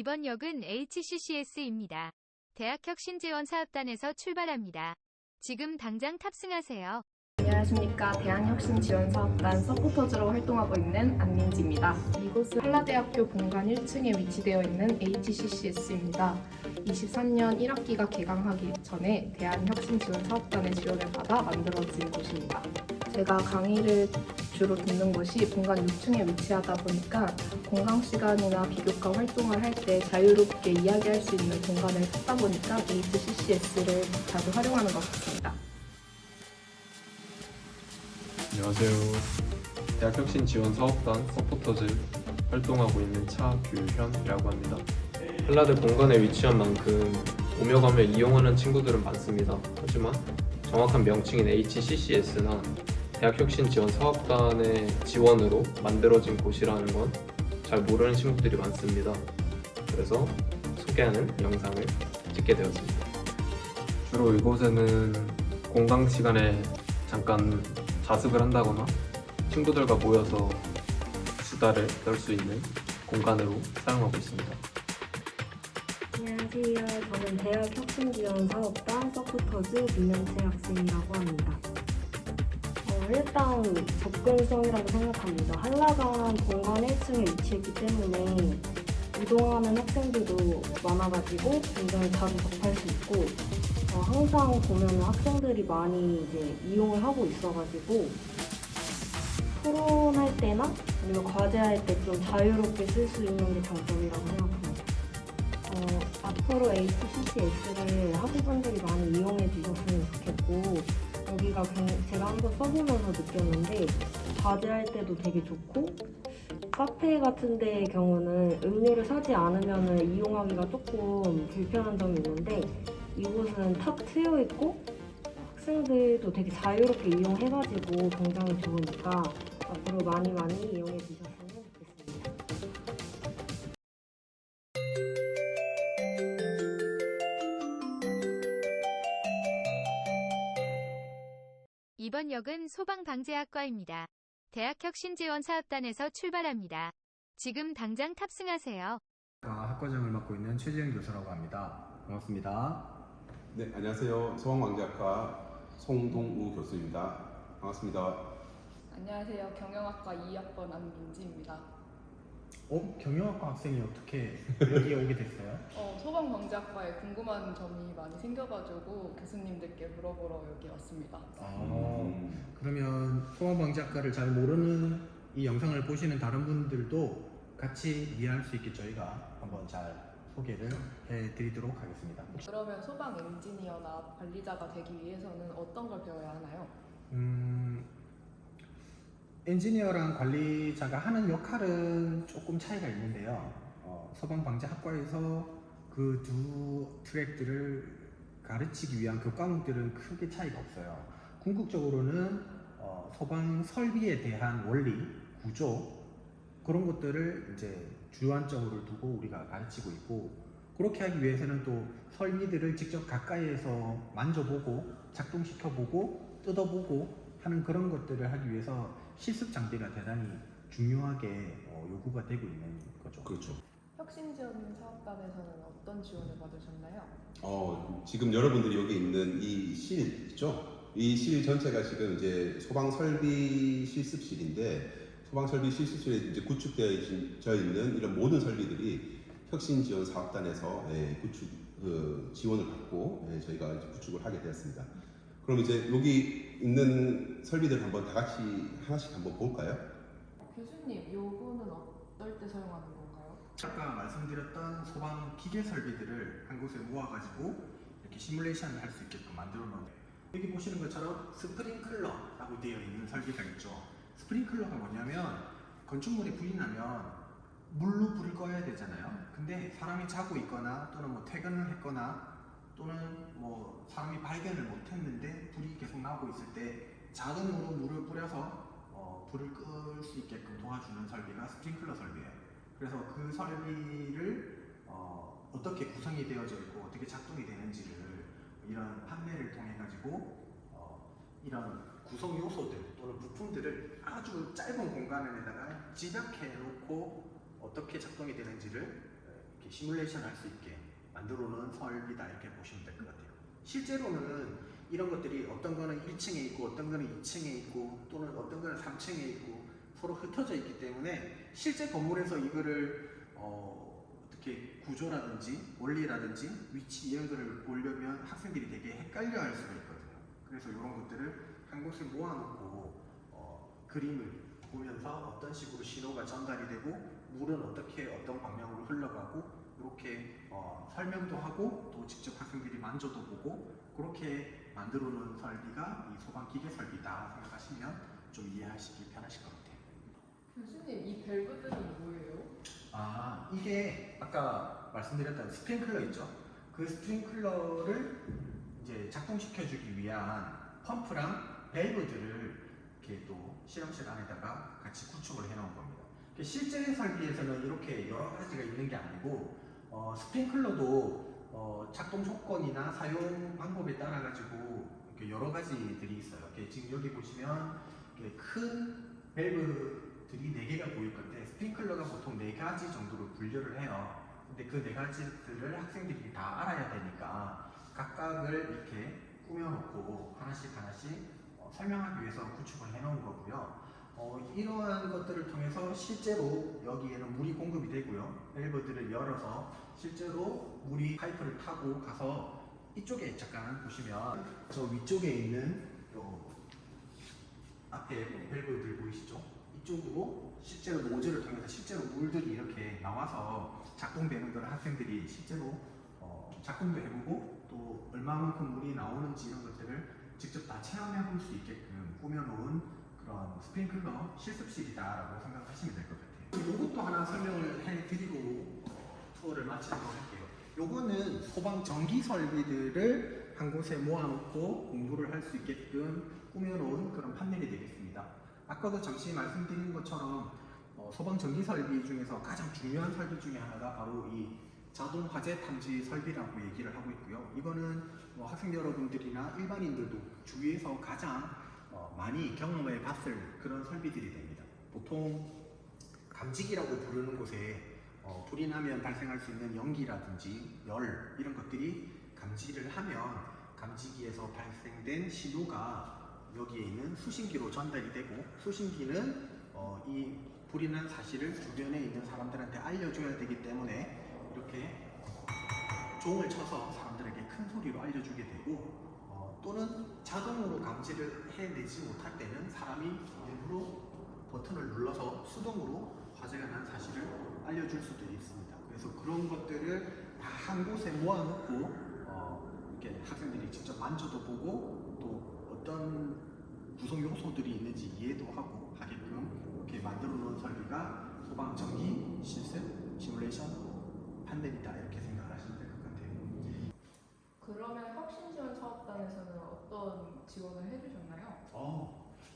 이번 역은 HCCS입니다. 대학혁신지원사업단에서 출발합니다. 지금 당장 탑승하세요. 안녕하십니까. 대한혁신지원사업단 서포터즈로 활동하고 있는 안민지입니다. 이곳은 한라대학교 본관 1층에 위치되어 있는 HCCS입니다. 23년 1학기가 개강하기 전에 대한혁신지원사업단의 지원을 받아 만들어진 곳입니다. 제가 강의를 주로 듣는 곳이 본관 6층에 위치하다 보니까 공강 시간이나 비교과 활동을 할 때 자유롭게 이야기할 수 있는 공간을 찾다 보니까 HCCS를 자주 활용하는 것 같습니다. 안녕하세요. 대학혁신지원사업단 서포터즈 활동하고 있는 차규현이라고 합니다. 한라대 본관에 위치한 만큼 오며 가며 이용하는 친구들은 많습니다. 하지만 정확한 명칭인 HCCS나 대학혁신지원사업단의 지원으로 만들어진 곳이라는 건 잘 모르는 친구들이 많습니다. 그래서 소개하는 영상을 찍게 되었습니다. 주로 이곳에는 공강 시간에 잠깐 자습을 한다거나 친구들과 모여서 수다를 떨 수 있는 공간으로 사용하고 있습니다. 안녕하세요. 저는 대학혁신지원사업단 서포터즈 민현채 학생이라고 합니다. 일단 접근성이라고 생각합니다. 한라관 본관 1층에 위치했기 때문에 이동하는 학생들도 많아가지고 굉장히 자주 접할 수 있고 항상 보면 학생들이 많이 이제 이용을 하고 있어가지고 토론할 때나 아니면 과제할 때 좀 자유롭게 쓸 수 있는 게 장점이라고 생각합니다. 앞으로 HCCS를 학우분들이 많이 이용해 주셨으면 좋겠고 여기가 제가 한번 써보면서 느꼈는데 과제할 때도 되게 좋고 카페 같은 데의 경우는 음료를 사지 않으면 이용하기가 조금 불편한 점이 있는데 이곳은 탁 트여 있고 학생들도 되게 자유롭게 이용해가지고 굉장히 좋으니까 앞으로 많이 이용해 주셨으면 좋겠습니다. 이번 역은 소방방재학과입니다. 대학혁신지원사업단에서 출발합니다. 지금 당장 탑승하세요. 학과장을 맡고 있는 최지영 교수라고 합니다. 반갑습니다. 네, 안녕하세요. 소방방재학과 송동우 교수입니다. 반갑습니다. 안녕하세요. 경영학과 2학번 안민지입니다. 경영학과 학생이 어떻게 여기에 오게 됐어요? 소방방재학과에 궁금한 점이 많이 생겨가지고 교수님들께 물어보러 여기 왔습니다. 그러면 소방방재학과를 잘 모르는 이 영상을 보시는 다른 분들도 같이 이해할 수 있게 저희가 한번 잘 소개를 해드리도록 하겠습니다. 그러면 소방 엔지니어나 관리자가 되기 위해서는 어떤 걸 배워야 하나요? 엔지니어랑 관리자가 하는 역할은 조금 차이가 있는데요. 소방방재학과에서 그 두 트랙들을 가르치기 위한 그 과목들은 크게 차이가 없어요. 궁극적으로는 소방 설비에 대한 원리, 구조 그런 것들을 이제 주안점으로 두고 우리가 가르치고 있고 그렇게 하기 위해서는 또 설비들을 직접 가까이에서 만져보고 작동시켜보고 뜯어보고 하는 그런 것들을 하기 위해서 실습 장비가 대단히 중요하게 요구가 되고 있는 거죠. 그렇죠. 혁신지원 사업단에서는 어떤 지원을 받으셨나요? 지금 여러분들이 여기 있는 이 실 있죠? 이 실 전체가 지금 이제 소방설비 실습실인데 소방설비 실습실에 이제 구축되어 있는 이런 모든 설비들이 혁신지원 사업단에서 지원을 받고 저희가 이제 구축을 하게 되었습니다. 그럼 이제 여기 있는 설비들 한번 다 같이 하나씩 한번 볼까요? 교수님, 요거는 어떨 때 사용하는 건가요? 아까 말씀드렸던 소방 기계 설비들을 한 곳에 모아가지고 이렇게 시뮬레이션을 할 수 있게끔 만들어 놓은 여기 보시는 것처럼 스프링클러라고 되어 있는 설비가 있죠. 스프링클러가 뭐냐면 건축물에 불이 나면 물로 불을 꺼야 되잖아요. 근데 사람이 자고 있거나 또는 뭐 퇴근을 했거나 또는 뭐 사람이 발견을 못했는데 불이 계속 나오고 있을 때 자동으로 물을 뿌려서 불을 끌 수 있게끔 도와주는 설비가 스프링클러 설비예요. 그래서 그 설비를 어떻게 구성이 되어져 있고 어떻게 작동이 되는지를 이런 판매를 통해 가지고 이런 구성 요소들 또는 부품들을 아주 짧은 공간에다가 집약해 놓고 어떻게 작동이 되는지를 이렇게 시뮬레이션 할 수 있게 만들어 놓은 설비다 이렇게 보시면 될 것 같아요. 실제로는 이런 것들이 어떤 거는 1층에 있고 어떤 거는 2층에 있고 또는 어떤 거는 3층에 있고 서로 흩어져 있기 때문에 실제 건물에서 이거를 어떻게 구조라든지 원리라든지 위치 이런 거를 보려면 학생들이 되게 헷갈려 할 수가 있거든요. 그래서 이런 것들을 한 곳에 모아놓고 그림을 보면서 어떤 식으로 신호가 전달이 되고 물은 어떻게 어떤 방향으로 흘러가고 이렇게 설명도 하고 또 직접 학생들이 만져도 보고 그렇게 만들어 놓은 설비가 이 소방 기계 설비다 생각하시면 좀 이해하시기 편하실 것 같아요. 교수님, 이 밸브들은 뭐예요? 아, 이게 아까 말씀드렸던 스프링클러 있죠? 그 스프링클러를 이제 작동시켜주기 위한 펌프랑 밸브들을 이렇게 또 실험실 안에다가 같이 구축을 해놓은 겁니다. 실제 설비에서는 이렇게 여러 가지가 있는 게 아니고 스프링클러도 작동 조건이나 사용 방법에 따라 가지고 이렇게 여러 가지들이 있어요. 이렇게 지금 여기 보시면 이렇게 큰 밸브들이 4개가 보일 건데 스프링클러가 보통 4가지 정도로 분류를 해요. 근데 그 4가지들을 학생들이 다 알아야 되니까 각각을 이렇게 꾸며놓고 하나씩 설명하기 위해서 구축을 해놓은 거고요. 이러한 것들을 통해서 실제로 여기에는 물이 공급이 되고요. 밸브들을 열어서 실제로 물이 파이프를 타고 가서 이쪽에 잠깐 보시면 저 위쪽에 있는 요 앞에 밸브들 보이시죠? 이쪽으로 실제로 노즐을 통해서 실제로 물들이 이렇게 나와서 작동되는 걸 학생들이 실제로 작동도 해보고 또 얼마만큼 물이 나오는지 이런 것들을 직접 다 체험해 볼 수 있게끔 꾸며놓은 그런 스프링클러 실습실이다라고 생각하시면 될 것 같아요. 이것도 하나 설명을 해드리고 투어를 마치도록 할게요. 요거는 소방 전기 설비들을 한 곳에 모아놓고 공부를 할 수 있게끔 꾸며놓은 그런 판넬이 되겠습니다. 아까도 잠시 말씀드린 것처럼 소방 전기 설비 중에서 가장 중요한 설비 중에 하나가 바로 이 자동 화재 탐지 설비라고 얘기를 하고 있고요. 이거는 학생 여러분들이나 일반인들도 주위에서 가장 많이 경험해 봤을 그런 설비들이 됩니다. 보통 감지기라고 부르는 곳에 불이 나면 발생할 수 있는 연기라든지 열 이런 것들이 감지를 하면 감지기에서 발생된 신호가 여기에 있는 수신기로 전달이 되고 수신기는 이 불이 난 사실을 주변에 있는 사람들한테 알려줘야 되기 때문에 이렇게 종을 쳐서 사람들에게 큰 소리로 알려주게 되고 또는 자동으로 감지를 해내지 못할 때는 사람이 일부러 버튼을 눌러서 수동으로 화재가 난 사실을 알려줄 수도 있습니다. 그래서 그런 것들을 다 한 곳에 모아놓고 이렇게 학생들이 직접 만져도 보고 또 어떤 구성 요소들이 있는지 이해도 하고 하게끔 이렇게 만들어 놓은 설비가 소방 전기 실습 시뮬레이션 판넬이다 이렇게 생각하시면 될 것 같아요. 그러면 혁신지원 사업단에서는 어떤 지원을 해주셨나요?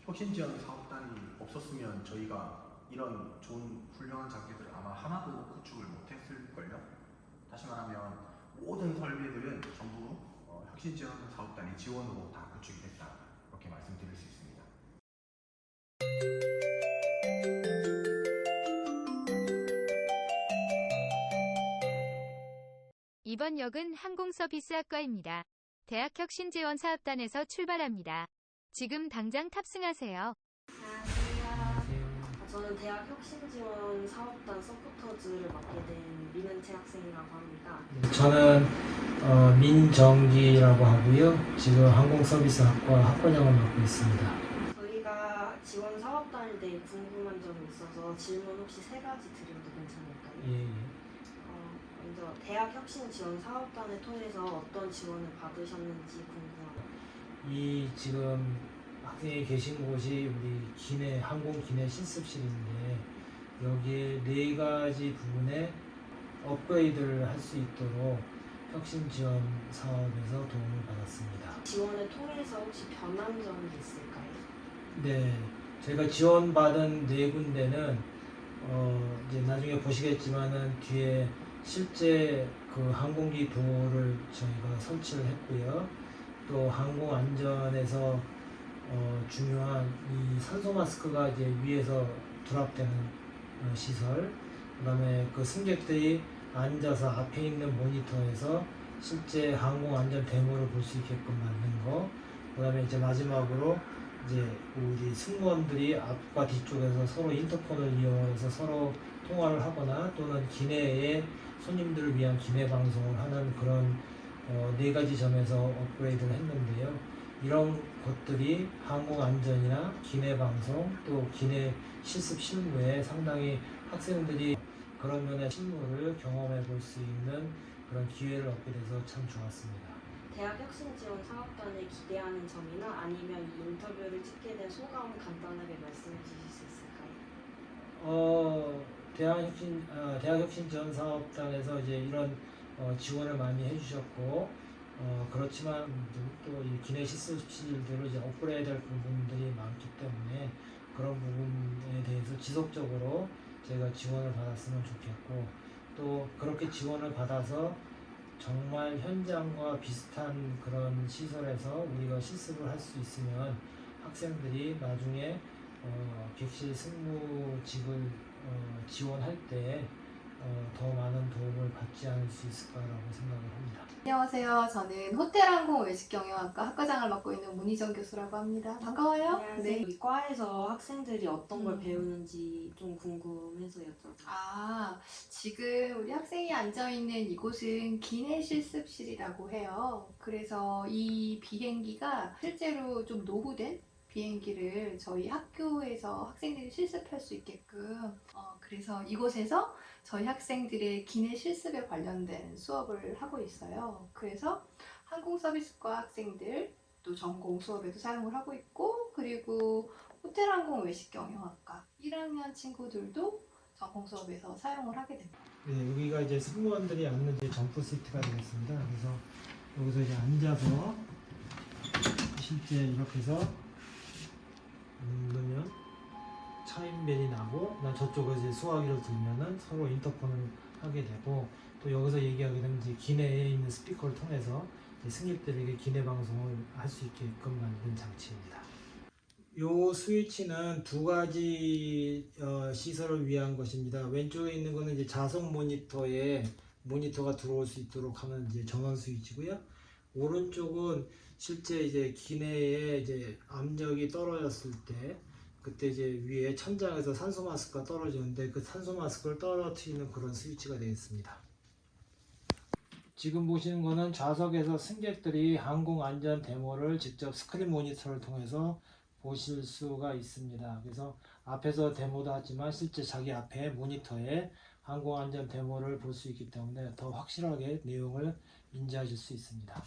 혁신지원 사업단이 없었으면 저희가 이런 좋은 훌륭한 장비들을 아마 하나도 구축을 못했을걸요. 다시 말하면 모든 설비들은 전부 혁신지원 사업단의 지원으로 다 구축이 됐다 이렇게 말씀드릴 수 있습니다. 이번 역은 항공서비스학과입니다. 대학혁신지원사업단에서 출발합니다. 지금 당장 탑승하세요. 안녕하세요. 저는 대학혁신지원사업단 서포터즈를 맡게 된 민은채 학생이라고 합니다. 저는 민정기라고 하고요. 지금 항공서비스학과 학번역을 맡고 있습니다. 저희가 지원 사업단일 때 궁금한 점이 있어서 질문 혹시 3가지 드려도 괜찮을까요? 예. 먼저 대학혁신지원사업단을 통해서 어떤 지원을 받으셨는지 궁금합니다. 이 지금 학생이 계신 곳이 우리 기내 항공 기내 실습실인데 여기에 4가지 부분에 업그레이드를 할 수 있도록 혁신 지원 사업에서 도움을 받았습니다. 지원을 통해서 혹시 변한 점이 있을까요? 네, 제가 지원받은 4군데는 이제 나중에 보시겠지만은 뒤에 실제 그 항공기 도어를 저희가 설치를 했고요. 또 항공 안전에서 중요한 이 산소 마스크가 이제 위에서 드랍되는 시설, 그다음에 그 승객들이 앉아서 앞에 있는 모니터에서 실제 항공안전 데모를 볼 수 있게끔 만든 거, 그다음에 이제 마지막으로 이제 우리 승무원들이 앞과 뒤쪽에서 서로 인터폰을 이용해서 서로 통화를 하거나 또는 기내에 손님들을 위한 기내 방송을 하는 그런 네 가지 점에서 업그레이드를 했는데요. 이런 것들이 항공 안전이나 기내 방송 또 기내 실습 실무에 상당히 학생들이 그런 면의 실무를 경험해 볼 수 있는 그런 기회를 얻게 돼서 참 좋았습니다. 대학 혁신 지원 사업단에 기대하는 점이나 아니면 이 인터뷰를 찍게 된 소감 간단하게 말씀해 주실 수 있을까요? 대학 혁신 지원 사업단에서 이제 이런 지원을 많이 해주셨고, 그렇지만 또 이 기내 실습실들을 이제 업그레이드할 부분들이 많기 때문에 그런 부분에 대해서 지속적으로 제가 지원을 받았으면 좋겠고, 또 그렇게 지원을 받아서 정말 현장과 비슷한 그런 시설에서 우리가 실습을 할 수 있으면 학생들이 나중에 객실 승무직을 지원할 때 더 많은 도움을 받지 않을 수 있을까라고 생각을 합니다. 안녕하세요. 저는 호텔항공 외식경영학과 학과장을 맡고 있는 문희정 교수라고 합니다. 반가워요. 안녕하세요. 이 과에서 학생들이 어떤 걸 음. 배우는지 좀 궁금해서 여쭤봐요. 지금 우리 학생이 앉아있는 이곳은 기내 실습실이라고 해요. 그래서 이 비행기가 실제로 좀 노후된 비행기를 저희 학교에서 학생들이 실습할 수 있게끔 그래서 이곳에서 저희 학생들의 기내 실습에 관련된 수업을 하고 있어요. 그래서 항공서비스과 학생들 또 전공 수업에도 사용을 하고 있고, 그리고 호텔항공 외식경영학과 1학년 친구들도 전공 수업에서 사용을 하게 됩니다. 네, 여기가 이제 승무원들이 앉는 이제 점프 시트가 되겠습니다. 그래서 여기서 이제 앉아서 실제 이렇게 해서 누르면 차임벨이 나고, 난 저쪽에서 이제 수화기를 들면은 서로 인터폰을 하게 되고, 또 여기서 얘기하게 되면 이제 기내에 있는 스피커를 통해서 이제 승객들에게 기내 방송을 할 수 있게끔 만든 장치입니다. 요 스위치는 두 가지 시설을 위한 것입니다. 왼쪽에 있는 거는 이제 자석 모니터에 모니터가 들어올 수 있도록 하는 이제 전원 스위치고요. 오른쪽은 실제 이제 기내에 이제 압력이 떨어졌을 때, 그때 이제 위에 천장에서 산소 마스크가 떨어지는데 그 산소 마스크를 떨어뜨리는 그런 스위치가 되겠습니다. 지금 보시는 거는 좌석에서 승객들이 항공 안전 데모를 직접 스크린 모니터를 통해서 보실 수가 있습니다. 그래서 앞에서 데모도 하지만 실제 자기 앞에 모니터에 항공 안전 데모를 볼 수 있기 때문에 더 확실하게 내용을 인지하실 수 있습니다.